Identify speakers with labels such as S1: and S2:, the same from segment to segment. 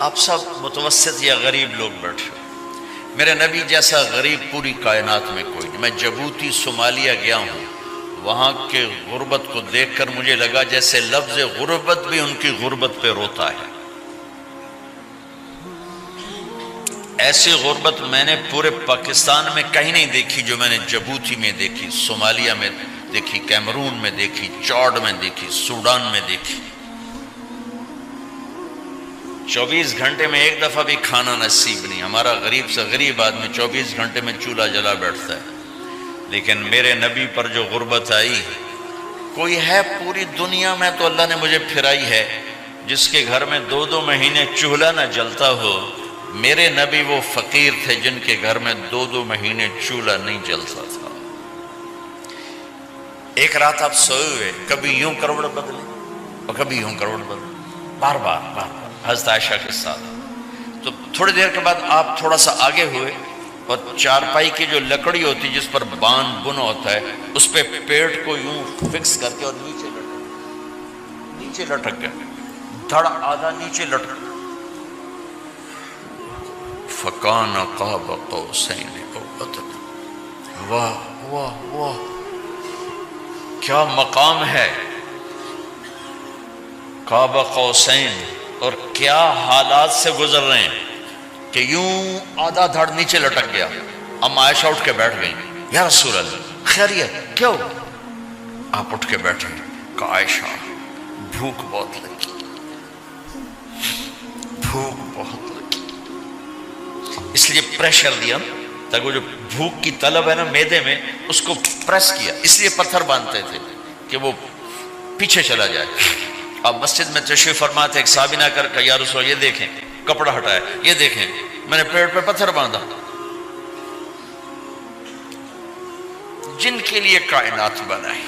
S1: آپ سب متوسط یا غریب لوگ بیٹھے ہو، میرے نبی جیسا غریب پوری کائنات میں کوئی نہیں۔ میں جبوتی صومالیہ گیا ہوں، وہاں کے غربت کو دیکھ کر مجھے لگا جیسے لفظ غربت بھی ان کی غربت پہ روتا ہے۔ ایسی غربت میں نے پورے پاکستان میں کہیں نہیں دیکھی جو میں نے جبوتی میں دیکھی، صومالیہ میں دیکھی، کیمرون میں دیکھی، چاڈ میں دیکھی، سوڈان میں دیکھی۔ 24 گھنٹے میں ایک دفعہ بھی کھانا نصیب نہیں۔ ہمارا غریب سے غریب آدمی 24 گھنٹے میں چولہا جلا بیٹھتا ہے، لیکن میرے نبی پر جو غربت آئی، کوئی ہے پوری دنیا میں تو اللہ نے مجھے پھرائی ہے جس کے گھر میں 2 مہینے چولہا نہ جلتا ہو۔ میرے نبی وہ فقیر تھے جن کے گھر میں 2 مہینے چولہا نہیں جلتا تھا۔ ایک رات آپ سوئے ہوئے، کبھی یوں کروڑ بدلے اور کبھی یوں کروڑ بدلے، بار بار حضرت عائشہ کے ساتھ۔ تو تھوڑی دیر کے بعد آپ تھوڑا سا آگے ہوئے اور چارپائی کی جو لکڑی ہوتی جس پر باندھ بنا ہوتا ہے، اس پہ پیٹ کو یوں فکس کر کے اور نیچے لٹک گئے، دھڑ آدھا نیچے لٹک۔ فَكَانَ قَابَ قَوْسَيْنِ أَوْ أَدْنَىٰ۔ واہ واہ واہ، کیا مقام ہے قاب قوسین، اور کیا حالات سے گزر رہے ہیں کہ یوں آدھا دھڑ نیچے لٹک گیا۔ ام عائشہ اٹھ کے بیٹھ گئیں، یا رسول اللہ خیریت کیوں؟ آپ اٹھ کے بیٹھے، کہا عائشہ بھوک بہت لگی، بھوک بہت لگی، اس لیے پریشر دیا تاکہ وہ جو بھوک کی طلب ہے نا میدے میں، اس کو پریس کیا، اس لیے پتھر باندھتے تھے کہ وہ پیچھے چلا جائے۔ اب مسجد میں تشریف فرما تھے، ایک صحابی نہ کر کہ یا رسول اللہ یہ دیکھیں کپڑا ہٹایا، یہ دیکھیں میں نے پیٹ پہ پتھر باندھا۔ جن کے لیے کائنات بنائی،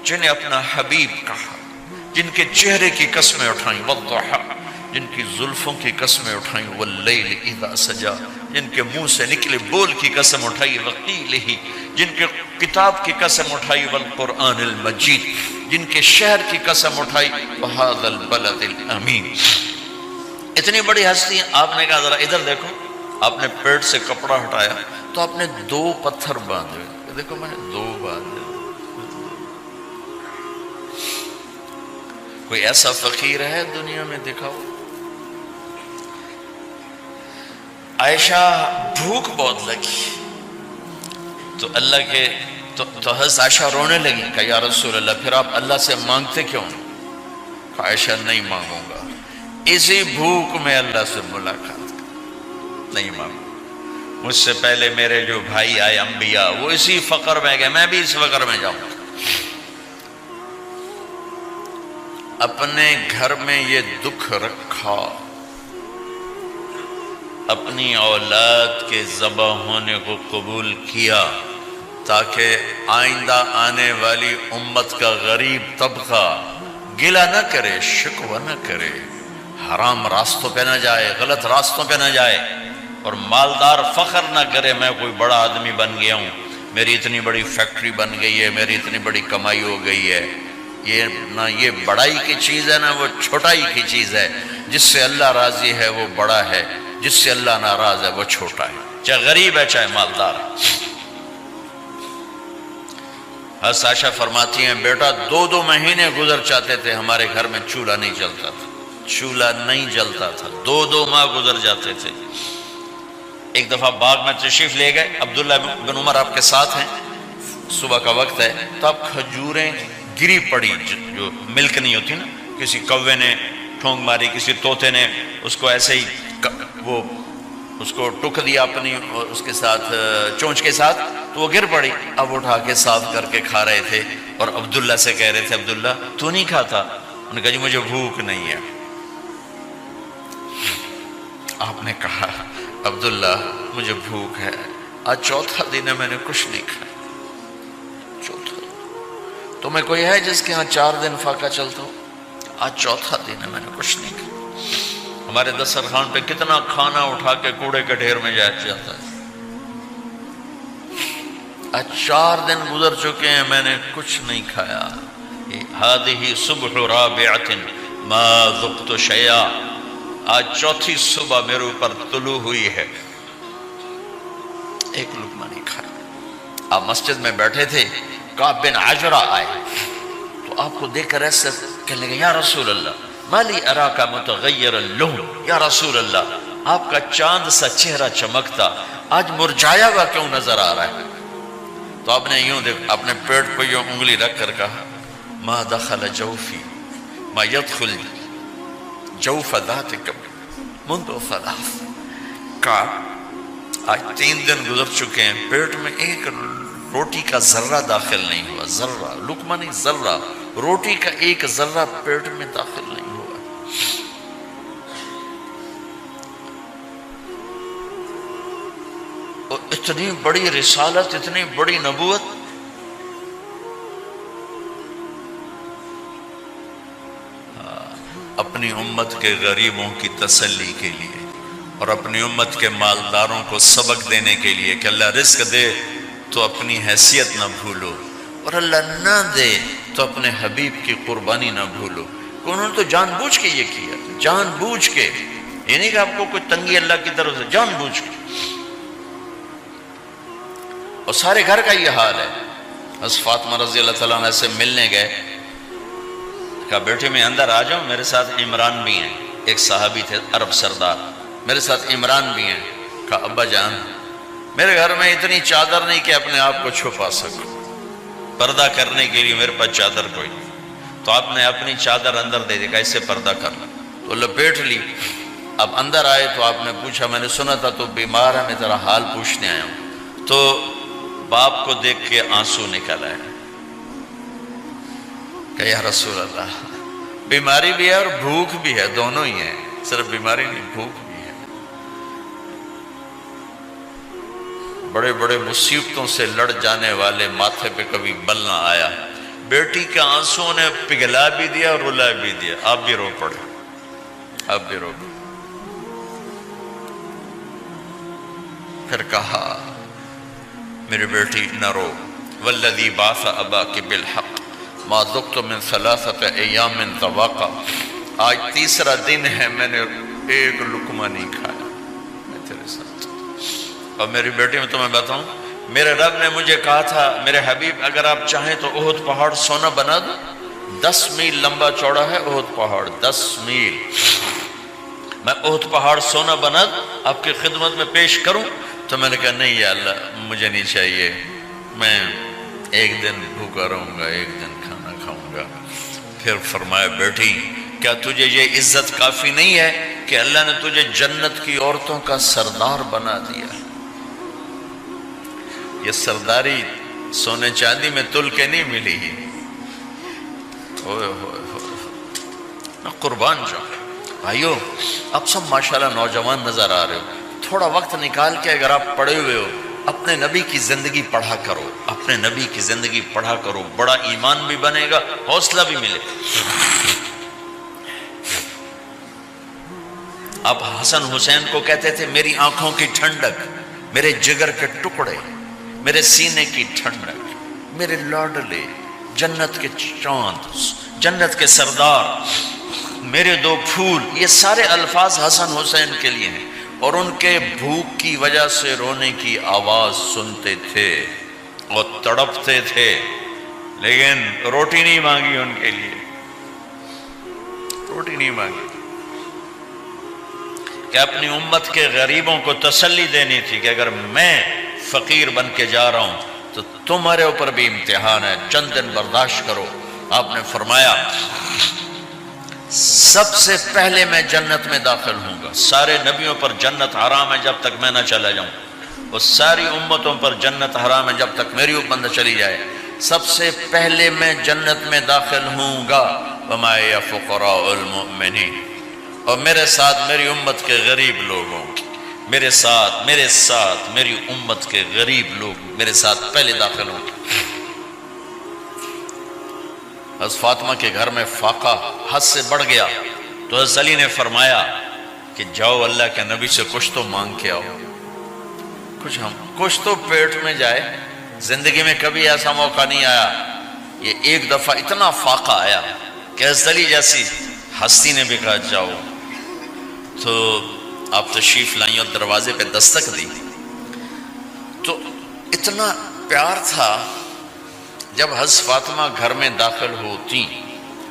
S1: جنہیں اپنا حبیب کہا، جن کے چہرے کی قسمیں اٹھائیں، والضحی، جن کی زلفوں کی قسمیں اٹھائیں، واللیل اذا سجا، جن کے منہ سے نکلے بول کی قسم اٹھائی، وقیلہ، جن کے کتاب کی قسم اٹھائی، والقرآن المجید، جن کے شہر کی قسم اٹھائی، وہذا البلد الامین۔ اتنی بڑی ہستی ہیں، آپ نے کہا ذرا ادھر دیکھو، آپ نے پیٹ سے کپڑا ہٹایا تو آپ نے 2 پتھر باندھے، دیکھو میں نے 2 باندھے۔ کوئی ایسا فقیر ہے دنیا میں دکھاؤ؟ عائشہ بھوک بہت لگی تو اللہ کے تو حضرت عائشہ رونے لگی، کہا یا رسول اللہ پھر آپ اللہ سے مانگتے کیوں؟ کہا عائشہ نہیں مانگوں گا، اسی بھوک میں اللہ سے ملاقات نہیں مانگوں۔ مجھ سے پہلے میرے جو بھائی آئے انبیاء، وہ اسی فقر میں گئے، میں بھی اس فقر میں جاؤں گا۔ اپنے گھر میں یہ دکھ رکھا، اپنی اولاد کے ذبح ہونے کو قبول کیا تاکہ آئندہ آنے والی امت کا غریب طبقہ گلہ نہ کرے، شکوہ نہ کرے، حرام راستوں پہ نہ جائے، غلط راستوں پہ نہ جائے، اور مالدار فخر نہ کرے میں کوئی بڑا آدمی بن گیا ہوں، میری اتنی بڑی فیکٹری بن گئی ہے، میری اتنی بڑی کمائی ہو گئی ہے۔ یہ نہ یہ بڑائی کی چیز ہے، نہ وہ چھوٹائی کی چیز ہے۔ جس سے اللہ راضی ہے وہ بڑا ہے، جس سے اللہ ناراض ہے وہ چھوٹا ہے، چاہے غریب ہے چاہے مالدار ہے۔ حضرت عائشہ فرماتی ہیں بیٹا 2 مہینے گزر جاتے تھے، ہمارے گھر میں چولہا نہیں جلتا تھا، چولہا نہیں جلتا تھا، 2 ماہ گزر جاتے تھے۔ ایک دفعہ باغ میں تشریف لے گئے، عبداللہ بن عمر آپ کے ساتھ ہیں، صبح کا وقت ہے تو اب کھجوریں گری پڑی، جو ملک نہیں ہوتی نا، کسی کوے نے ٹھونگ ماری، کسی طوطے نے اس کو ایسے ہی وہ اس کو ٹک دیا اپنی اس کے ساتھ چونچ کے ساتھ، تو وہ گر پڑی۔ اب اٹھا کے صاف کر کے کھا رہے تھے اور عبداللہ سے کہہ رہے تھے عبداللہ تو نہیں کھاتا؟ انہوں نے کہا جی مجھے بھوک نہیں ہے۔ آپ نے کہا عبداللہ مجھے بھوک ہے، آج 4تھا دن ہے میں نے کچھ نہیں کھایا، 4تھا دن۔ تمہیں کوئی ہے جس کے ہاں 4 دن فاقہ چلتا ہو؟ آج 4تھا دن ہے میں نے کچھ نہیں کھایا۔ ہمارے دسترخوان پہ کتنا کھانا اٹھا کے کوڑے کے ڈھیر میں جاتا ہے، آج 4 دن گزر چکے ہیں میں نے کچھ نہیں کھایا۔ هذه صبح رابعة ما ذقت شيئا، آج چوتھی صبح میرے اوپر طلوع ہوئی ہے، ایک لقمہ نہیں کھایا۔ آپ مسجد میں بیٹھے تھے، کعب بن عجرہ آئے تو آپ کو دیکھ کر ایسے کہنے لگے یا رسول اللہ مالی اراکا متغیر اللون، یا رسول اللہ آپ کا چاند سا چہرہ چمکتا آج مرجھایا ہوا کیوں نظر آ رہا ہے؟ تو آپ نے یوں دیکھ اپنے پیٹ پہ یوں انگلی رکھ کر کہا ما دخل جوفی ما يدخل جوف ذاتکم منذ ثلاث، کہا آج 3 دن گزر چکے ہیں، پیٹ میں ایک روٹی کا ذرہ داخل نہیں ہوا، ذرہ، لقمہ نہیں ذرہ، روٹی کا ایک ذرہ پیٹ میں داخل نہیں ہوا۔ اور اتنی بڑی رسالت، اتنی بڑی نبوت، اپنی امت کے غریبوں کی تسلی کے لیے اور اپنی امت کے مالداروں کو سبق دینے کے لیے کہ اللہ رزق دے تو اپنی حیثیت نہ بھولو، اور اللہ نہ دے تو اپنے حبیب کی قربانی نہ بھولو۔ انہوں نے تو جان بوجھ کے یہ کیا، جان بوجھ کے، یہ نہیں کہ آپ کو کوئی تنگی اللہ کی طرف سے، جان بوجھ کے۔ اور سارے گھر کا یہ حال ہے۔ حضرت فاطمہ رضی اللہ تعالیٰ عنہ سے ملنے گئے، کہا بیٹے میں اندر آ جاؤں، میرے ساتھ عمران بھی ہیں، ایک صحابی تھے عرب سردار، میرے ساتھ عمران بھی ہیں۔ کہا ابا جان میرے گھر میں اتنی چادر نہیں کہ اپنے آپ کو چھپا سکوں، پردہ کرنے کے لیے میرے پاس چادر کوئی نہیں، تو آپ نے اپنی چادر اندر دے دی، کیسے پردہ کرنا، تو لپیٹ لی۔ اب اندر آئے تو آپ نے پوچھا میں نے سنا تھا تو بیمار ہے، میں تیرا حال پوچھنے آیا ہوں۔ تو باپ کو دیکھ کے آنسو نکل آئے کہ یا رسول اللہ بیماری بھی ہے اور بھوک بھی ہے، دونوں ہی ہیں، صرف بیماری نہیں بھوک بھی ہے۔ بڑے بڑے مصیبتوں سے لڑ جانے والے ماتھے پہ کبھی بل نہ آیا۔ بیٹی کے آنسوں نے پگھلا بھی دیا اور رلا بھی دیا، آپ بھی رو پڑے، آپ بھی رو پڑے۔ پھر کہا میری بیٹی نہ رو، والذی بعث اباک بالحق ما ذقت من 3 ایام طواقا، آج 3 دن ہے میں نے ایک لقمہ نہیں کھایا، میں تیرے ساتھ۔ اور میری بیٹی میں تمہیں بتاؤں، میرے رب نے مجھے کہا تھا میرے حبیب اگر آپ چاہیں تو احد پہاڑ سونا بنا دو، 10 میل لمبا چوڑا ہے احد پہاڑ، 10 میل، میں احد پہاڑ سونا بنا دوں آپ کی خدمت میں پیش کروں؟ تو میں نے کہا نہیں یا اللہ مجھے نہیں چاہیے، میں ایک دن بھوکا رہوں گا، ایک دن کھانا کھاؤں گا۔ پھر فرمایا بیٹی کیا تجھے یہ عزت کافی نہیں ہے کہ اللہ نے تجھے جنت کی عورتوں کا سردار بنا دیا؟ یہ سرداری سونے چاندی میں تل کے نہیں ملی، ہوئے ہوئے ہوئے میں قربان جاؤں۔ بھائیو آپ سب ماشاءاللہ نوجوان نظر آ رہے ہو، تھوڑا وقت نکال کے اگر آپ پڑھے ہوئے ہو اپنے نبی کی زندگی پڑھا کرو، اپنے نبی کی زندگی پڑھا کرو، بڑا ایمان بھی بنے گا، حوصلہ بھی ملے۔ آپ حسن حسین کو کہتے تھے میری آنکھوں کی ٹھنڈک، میرے جگر کے ٹکڑے، میرے سینے کی ٹھنڈک، میرے لاڈلے، جنت کے چاند، جنت کے سردار، میرے 2 پھول، یہ سارے الفاظ حسن حسین کے لیے ہیں۔ اور ان کے بھوک کی وجہ سے رونے کی آواز سنتے تھے اور تڑپتے تھے، لیکن روٹی نہیں مانگی ان کے لیے، روٹی نہیں مانگی، کہ اپنی امت کے غریبوں کو تسلی دینی تھی کہ اگر میں فقیر بن کے جا رہا ہوں تو تمہارے اوپر بھی امتحان ہے، چند دن برداشت کرو۔ آپ نے فرمایا سب سے پہلے میں جنت میں داخل ہوں گا، سارے نبیوں پر جنت حرام ہے جب تک میں نہ چلا جاؤں، اور ساری امتوں پر جنت حرام ہے جب تک میری امت نہ چلی جائے، سب سے پہلے میں جنت میں داخل ہوں گا۔ وما یا فقراء المؤمنین، اور میرے ساتھ میری امت کے غریب لوگوں، میرے ساتھ میری امت کے غریب لوگ میرے ساتھ پہلے داخل ہوں گے۔ حضرت فاطمہ کے گھر میں فاقہ حد سے بڑھ گیا تو حضرت علی نے فرمایا کہ جاؤ اللہ کے نبی سے کچھ تو مانگ کے آؤ، کچھ تو پیٹ میں جائے۔ زندگی میں کبھی ایسا موقع نہیں آیا، یہ ایک دفعہ اتنا فاقہ آیا کہ حضرت علی جیسی ہستی نے بھی کہا جاؤ تو آپ تشریف لائیں اور دروازے پہ دستک دی تو اتنا پیار تھا. جب حضرت فاطمہ گھر میں داخل ہوتی،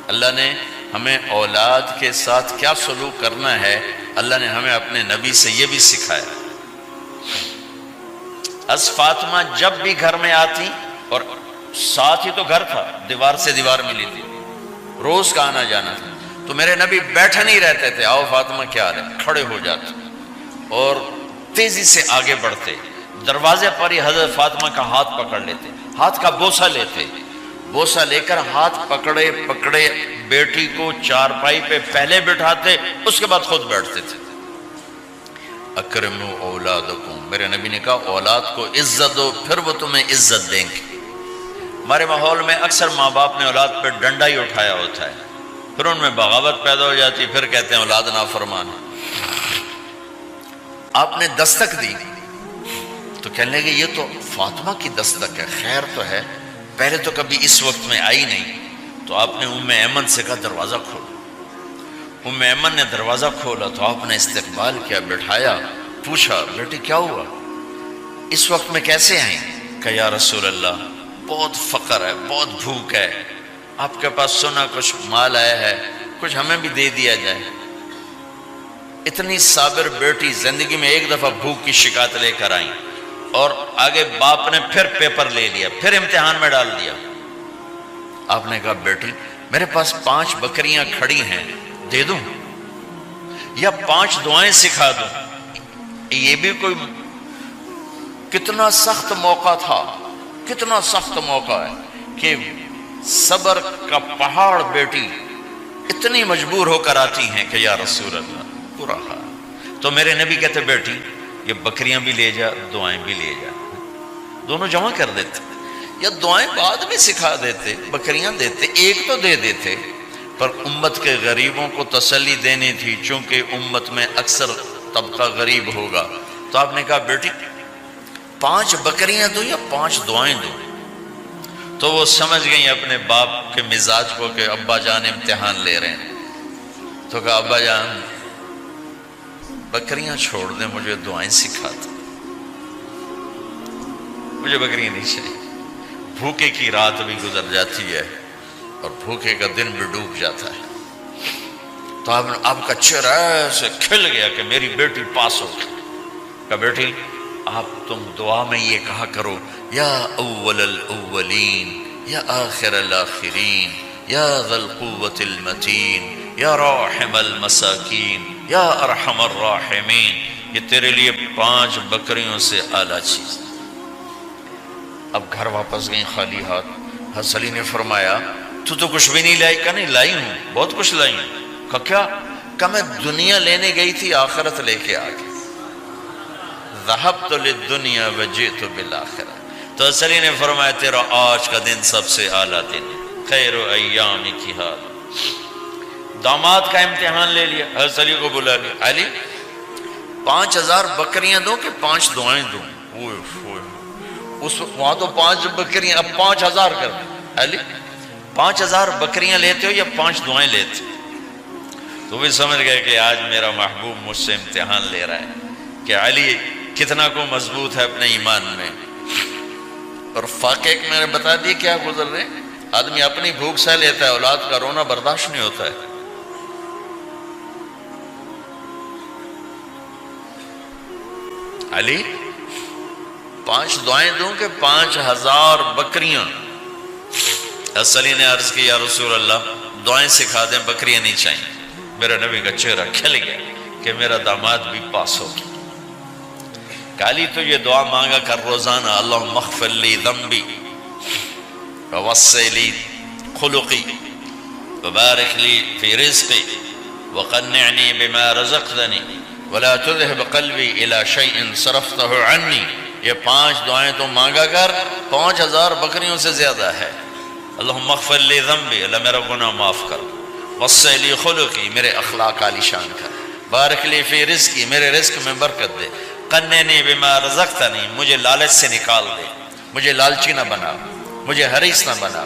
S1: اللہ نے ہمیں اولاد کے ساتھ کیا سلوک کرنا ہے اللہ نے ہمیں اپنے نبی سے یہ بھی سکھایا. حضرت فاطمہ جب بھی گھر میں آتی، اور ساتھ ہی تو گھر تھا، دیوار سے دیوار ملی تھی، روز کا آنا جانا تھا، تو میرے نبی بیٹھے نہیں رہتے تھے، آؤ فاطمہ کیا حال ہے، کھڑے ہو جاتے اور تیزی سے آگے بڑھتے. دروازے پر ہی حضرت فاطمہ کا ہاتھ پکڑ لیتے، ہاتھ کا بوسہ لیتے، بوسہ لے کر ہاتھ پکڑے پکڑے بیٹی کو چارپائی پہ پہلے بٹھاتے، اس کے بعد خود بیٹھتے تھے. اکرموا اولادکم، میرے نبی نے کہا اولاد کو عزت دو، پھر وہ تمہیں عزت دیں گے. ہمارے ماحول میں اکثر ماں باپ نے اولاد پہ ڈنڈا ہی اٹھایا ہوتا ہے، پھر ان میں بغاوت پیدا ہو جاتی، پھر کہتے ہیں اولاد نافرمان ہے. آپ نے دستک دی تو کہنے لگے یہ تو فاطمہ کی دستک ہے، خیر تو ہے، پہلے تو کبھی اس وقت میں آئی نہیں. تو آپ نے ام ایمن سے کہا دروازہ کھولو. ام ایمن نے دروازہ کھولا تو آپ نے استقبال کیا، بٹھایا، پوچھا بیٹی کیا ہوا، اس وقت میں کیسے آئیں؟ کہ یا رسول اللہ بہت فقر ہے، بہت بھوک ہے، آپ کے پاس سنا کچھ مال آیا ہے، کچھ ہمیں بھی دے دیا جائے. اتنی صابر بیٹی زندگی میں ایک دفعہ بھوک کی شکایت لے کر آئیں، اور آگے باپ نے پھر پیپر لے لیا، پھر امتحان میں ڈال دیا. آپ نے کہا بیٹی میرے پاس 5 بکریاں کھڑی ہیں، دے دوں یا 5 دعائیں سکھا دوں؟ یہ بھی کوئی کتنا سخت موقع تھا، کتنا سخت موقع ہے کہ صبر کا پہاڑ بیٹی اتنی مجبور ہو کر آتی ہیں کہ یا رسول اللہ برا حال. تو میرے نبی کہتے بیٹی یہ بکریاں بھی لے جا، دعائیں بھی لے جا، دونوں جمع کر دیتے، یا دعائیں بعد میں سکھا دیتے، بکریاں دیتے، ایک تو دے دیتے. پر امت کے غریبوں کو تسلی دینی تھی، چونکہ امت میں اکثر طبقہ غریب ہوگا. تو آپ نے کہا بیٹی 5 بکریاں دوں یا 5 دعائیں دوں؟ تو وہ سمجھ گئی اپنے باپ کے مزاج کو کہ ابا جان امتحان لے رہے ہیں. تو کہا ابا جان بکریاں چھوڑ دیں، مجھے دعائیں سکھا دیں، مجھے بکریاں نہیں چاہیے. بھوکے کی رات بھی گزر جاتی ہے اور بھوکے کا دن بھی ڈوب جاتا ہے. تو آپ کا چہرہ ایسے کھل گیا کہ میری بیٹی پاس ہو گئی. کہا بیٹی آپ تم دعا میں یہ کہا کرو یا اول الاولین یا آخر الاخرین یا ذا القوة المتین یا راحم المساکین یا ارحم الراحمین. یہ تیرے لیے 5 بکریوں سے اعلیٰ چیز. اب گھر واپس گئیں خالی ہاتھ. حضرت علی نے فرمایا تو کچھ بھی نہیں لائی؟ کہا نہیں لائی ہوں، بہت کچھ لائی ہوں. کہا کیا؟ کہا میں دنیا لینے گئی تھی، آخرت لے کے آ گئی. ذهبت للدنیا وجئت بالآخرہ. تو حضرت علی نے فرمایا تیرا آج کا دن سب سے اعلیٰ دن ہے، خیر ایام کی حال. داماد کا امتحان لے لیا، حضرت علی کو بلا لیا. علی 5000 بکریاں دوں کہ 5 دعائیں دوں؟ اس وہاں تو 5 بکریاں، اب 5000 کر دیں. علی 5000 بکریاں لیتے ہو یا 5 دعائیں لیتے ہو؟ تو بھی سمجھ گئے کہ آج میرا محبوب مجھ سے امتحان لے رہا ہے کہ علی کتنا کو مضبوط ہے اپنے ایمان میں. اور فاقے میں نے بتا دیے کیا گزر رہے. آدمی اپنی بھوک سہ لیتا ہے، اولاد کا رونا برداشت نہیں ہوتا ہے. علی 5 دعائیں دوں کہ 5000 بکریاں؟ حضرت علی نے عرض کی یا رسول اللہ دعائیں سکھا دیں، بکریاں نہیں چاہیے. میرا نبی کا چہرہ کھل گیا کہ میرا داماد بھی پاس ہو گیا. علی تو یہ دعا مانگا کر روزانہ، اللہم اغفر لی ذنبی ووسع لی خلقی وبارک لی فی رزقی وقنعنی بما رزقتنی ولا تذهب قلبی الی شیء صرفتہ عنی. یہ 5 دعائیں تو مانگا کر، 5000 بکریوں سے زیادہ ہے. اللہم اغفر لی ذنبی، اللہ میرا گناہ معاف کر. وسع لی خلقی، میرے اخلاق عالی شان کر. بارک لی فی رزقی، میرے رزق میں برکت دے. قنعنی بما رزقتنی، مجھے لالچ سے نکال دے، مجھے لالچی نہ بنا، مجھے حریص نہ بنا.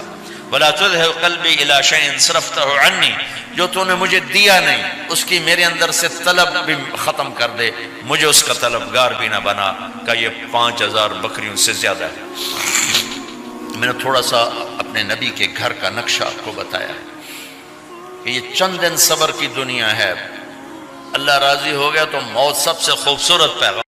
S1: ولا تذهب قلبی الی شیء صرفتہ عنی، جو تو نے مجھے دیا نہیں اس کی میرے اندر سے طلب بھی ختم کر دے، مجھے اس کا طلبگار بھی نہ بنا، کہ یہ 5000 بکریوں سے زیادہ ہے۔ میں نے تھوڑا سا اپنے نبی کے گھر کا نقشہ آپ کو بتایا کہ یہ چند دن صبر کی دنیا ہے، اللہ راضی ہو گیا تو موت سب سے خوبصورت پیغام